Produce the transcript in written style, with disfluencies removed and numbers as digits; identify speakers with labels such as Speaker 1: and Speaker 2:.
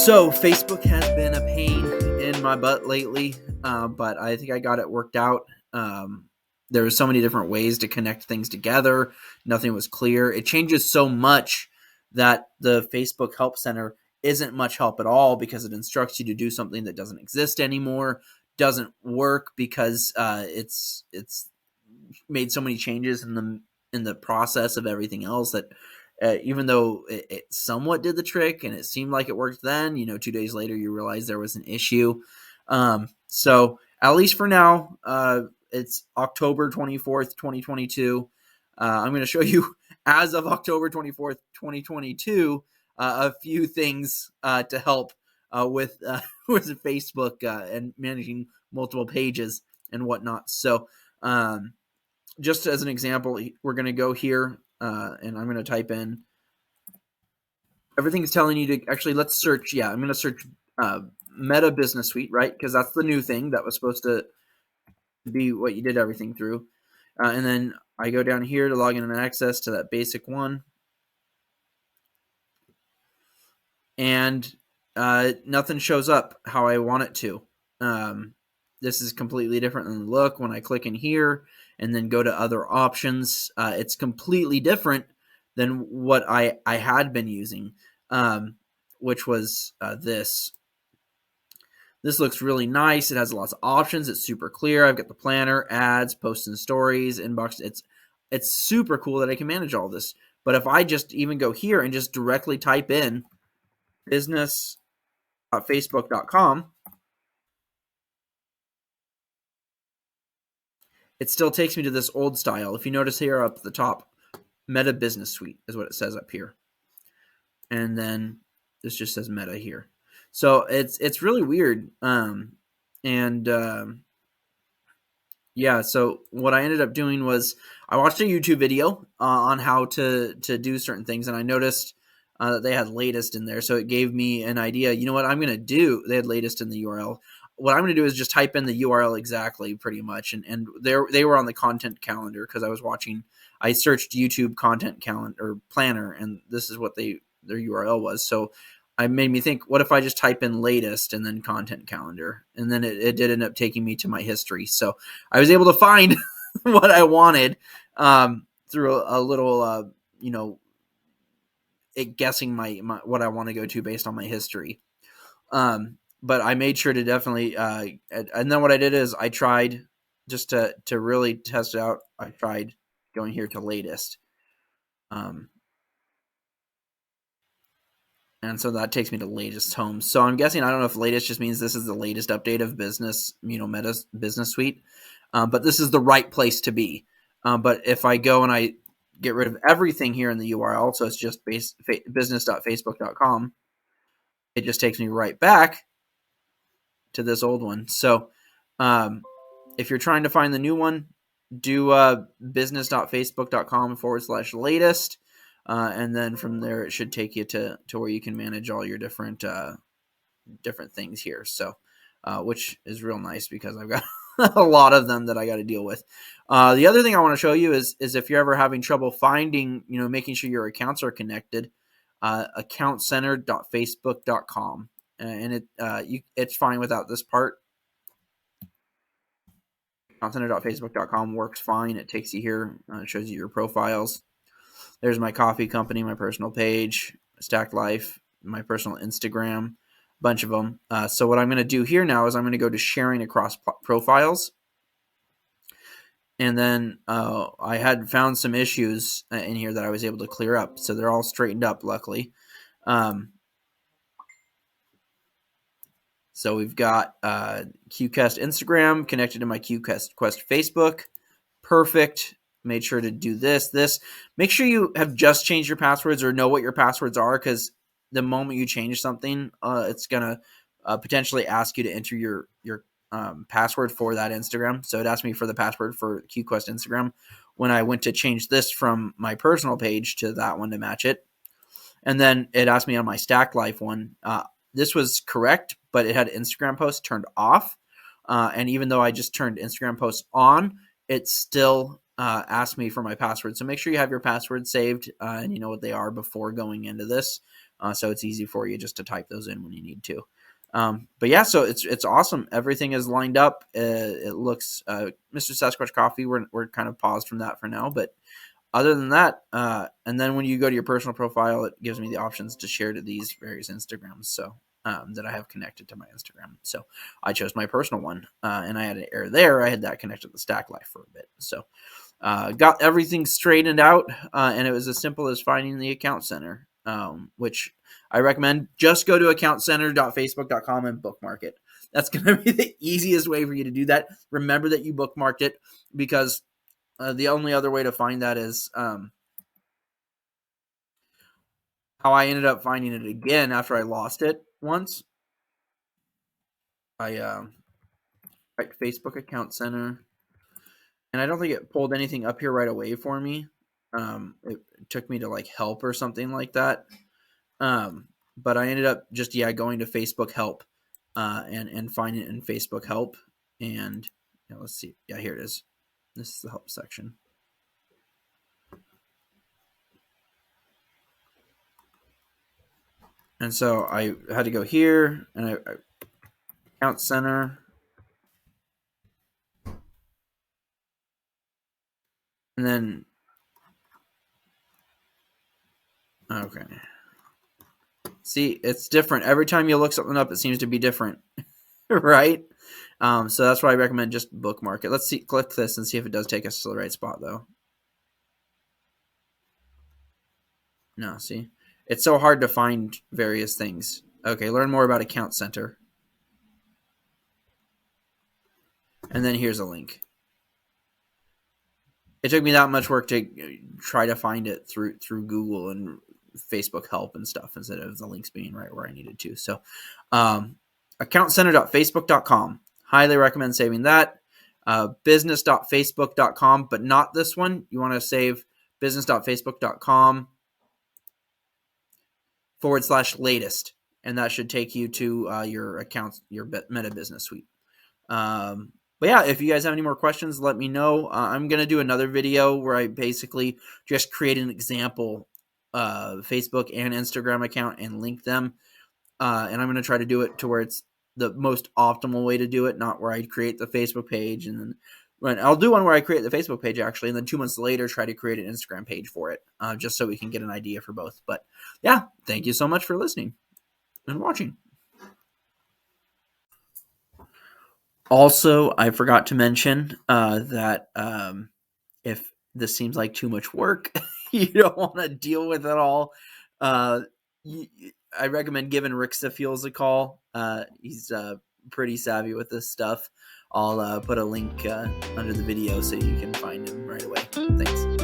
Speaker 1: So Facebook has been a pain in my butt lately, but I think I got it worked out. There were so many different ways to connect things together. Nothing was clear. It changes so much that the Facebook Help Center isn't much help at all because it instructs you to do something that doesn't exist anymore, doesn't work because it's made so many changes in the process of everything else that even though it somewhat did the trick and it seemed like it worked then, 2 days later you realize there was an issue. So at least for now, it's October 24th, 2022. I'm going to show you as of October 24th, 2022, a few things to help with with Facebook and managing multiple pages and whatnot. So just as an example, we're going to go here and I'm going to type in. Everything's telling you to actually, let's search. Yeah, I'm going to search Meta Business Suite, right? Because that's the new thing that was supposed to be what you did everything through. And then I go down here to log in and access to that basic one. And nothing shows up how I want it to. This is completely different than the look. When I click in here and then go to other options, it's completely different than what I had been using, which was this. This looks really nice. It has lots of options. It's super clear. I've got the planner, ads, posts and stories, inbox. It's super cool that I can manage all this. But if I just even go here and just directly type in business.facebook.com, it still takes me to this old style. If you notice here up at the top, Meta Business Suite is what it says up here. And then this just says Meta here. So it's really weird. Yeah, so what I ended up doing was I watched a YouTube video on how to do certain things, and I noticed that they had latest in there, so it gave me an idea. You know what I'm going to do? They had latest in the URL. What I'm going to do is just type in the URL exactly, pretty much, and they were on the content calendar because I searched YouTube content calendar or planner, and this is what their URL was. So I made me think, what if I just type in latest and then content calendar? And then it did end up taking me to my history. So I was able to find what I wanted through a little, guessing my what I want to go to based on my history. But I made sure to definitely, and then what I did is I tried just to really test it out. I tried going here to latest. And so that takes me to latest home. So I'm guessing, I don't know if latest just means this is the latest update of business, Meta's Business Suite. But this is the right place to be. But if I go and I get rid of everything here in the URL, so it's just business.facebook.com, it just takes me right back to this old one. So if you're trying to find the new one, do business.facebook.com/latest. And then from there, it should take you to where you can manage all your different things here. So, which is real nice because I've got a lot of them that I got to deal with. The other thing I want to show you is if you're ever having trouble finding, making sure your accounts are connected, accountcenter.facebook.com, and it's fine without this part. Accountcenter.facebook.com works fine. It takes you here. It shows you your profiles. There's my coffee company, my personal page, Stacked Life, my personal Instagram, a bunch of them. So what I'm going to do here now is I'm going to go to sharing across profiles. And then I had found some issues in here that I was able to clear up. So they're all straightened up, luckily. So we've got QQuest Instagram connected to my QQuest Facebook. Perfect. Made sure to do this. Make sure you have just changed your passwords or know what your passwords are, because the moment you change something, it's gonna potentially ask you to enter your password for that Instagram. So it asked me for the password for QQuest Instagram when I went to change this from my personal page to that one to match it, and then it asked me on my Stacked Life one. This was correct, but it had Instagram posts turned off, and even though I just turned Instagram posts on, it still ask me for my password. So make sure you have your password saved and you know what they are before going into this. so it's easy for you just to type those in when you need to. But yeah, so it's awesome. Everything is lined up. It looks Mr. Sasquatch Coffee. We're kind of paused from that for now, but other than that, and then when you go to your personal profile, it gives me the options to share to these various Instagrams. So that I have connected to my Instagram. So I chose my personal one, and I had an error there. I had that connected to Stack Life for a bit. So got everything straightened out, and it was as simple as finding the account center, which I recommend. Just go to accountcenter.facebook.com and bookmark it. That's going to be the easiest way for you to do that. Remember that you bookmarked it, because the only other way to find that is how I ended up finding it again after I lost it once. I like Facebook account center, and I don't think it pulled anything up here right away for me. It took me to like help or something like that. But I ended up just going to Facebook help, and finding it in Facebook help. And let's see. Yeah, here it is. This is the help section. And so I had to go here, and I account center, and then okay. See, it's different every time you look something up. It seems to be different, right? So that's why I recommend just bookmark it. Let's see. Click this and see if it does take us to the right spot, though. No, see, it's so hard to find various things. Okay, learn more about Account Center, and then here's a link. It took me that much work to try to find it through Google and Facebook help and stuff instead of the links being right where I needed to. So, accountcenter.facebook.com. Highly recommend saving that. Business.facebook.com, but not this one. You want to save business.facebook.com /latest, and that should take you to your accounts, your Meta Business Suite. But yeah, if you guys have any more questions, let me know. I'm going to do another video where I basically just create an example Facebook and Instagram account and link them. And I'm going to try to do it to where it's the most optimal way to do it, not where I create the Facebook page and then I'll do one where I create the Facebook page actually, and then 2 months later try to create an Instagram page for it, just so we can get an idea for both. But yeah, thank you so much for listening and watching. Also, I forgot to mention that if this seems like too much work, you don't want to deal with it all, I recommend giving Rick Sefiels a call. He's pretty savvy with this stuff. I'll put a link under the video so you can find him right away. Thanks.